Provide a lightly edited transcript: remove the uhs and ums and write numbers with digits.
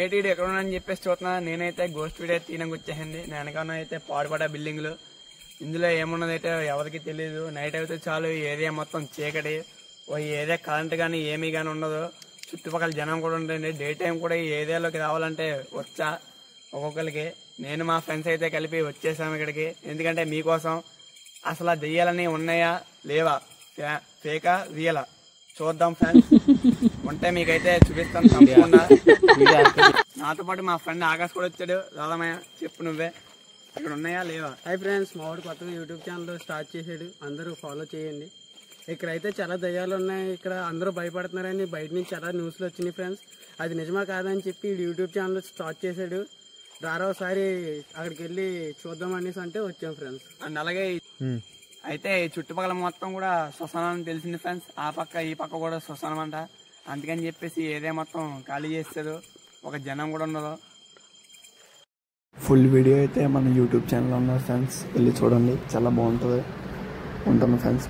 ATD ఎక్కడ ఉన్నాయని చెప్పేసి చూస్తున్నా. నేనైతే గోస్ట్ వీడియో తీయడానికి వచ్చేసింది. వెనకన్నా అయితే పాడుపడ్డ బిల్డింగ్లు. ఇందులో ఏమున్నదైతే ఎవరికి తెలియదు. నైట్ అయితే చాలు ఏరియా మొత్తం చీకటి. ఓ ఏరియా కరెంట్ కానీ ఏమీ కానీ ఉండదు. చుట్టుపక్కల జనం కూడా ఉంటుంది. డే టైం కూడా ఈ ఏరియాలోకి రావాలంటే వచ్చా ఒక్కొక్కరికి. నేను మా ఫ్రెండ్స్ అయితే కలిపి వచ్చేసాము ఇక్కడికి. ఎందుకంటే మీకోసం అసలు ఆ దెయ్యాలని ఉన్నాయా లేవా, ఫేకా రియలా చూద్దాం ఫ్రెండ్స్. ఉంటే మీకైతే చూపిస్తాను తప్పకుండా. నాతో పాటు మా ఫ్రెండ్ ఆకాష్ కూడా వచ్చాడు. రాదమయ్య చెప్పు నువ్వే, ఇక్కడ ఉన్నాయా లేవా? హాయ్ ఫ్రెండ్స్, మావాడు కొత్తగా యూట్యూబ్ ఛానల్ స్టార్ట్ చేసాడు. అందరూ ఫాలో చేయండి. ఇక్కడైతే చాలా దయ్యాలు ఉన్నాయి. ఇక్కడ అందరూ భయపడుతున్నారని బయట నుంచి చాలా న్యూస్లు వచ్చినాయి ఫ్రెండ్స్. అది నిజమా కాదని చెప్పి యూట్యూబ్ ఛానల్ స్టార్ట్ చేసాడు. రారా ఒకసారి అక్కడికి వెళ్ళి చూద్దాం అనేసి అంటే వచ్చాం ఫ్రెండ్స్. అండ్ అలాగే అయితే చుట్టుపక్కల మొత్తం కూడా శ్మశానం తెలిసింది ఫ్రెండ్స్. ఆ పక్క ఈ పక్క కూడా శ్మశానం అంట. అందుకని చెప్పేసి ఏరియా మొత్తం ఖాళీ చేస్తారు. ఒక జనం కూడా ఉండదు. ఫుల్ వీడియో అయితే మన యూట్యూబ్ ఛానల్ ఉన్నారు ఫ్రెండ్స్, వెళ్ళి చూడండి, చాలా బాగుంటుంది. ఉంటాను ఫ్రెండ్స్.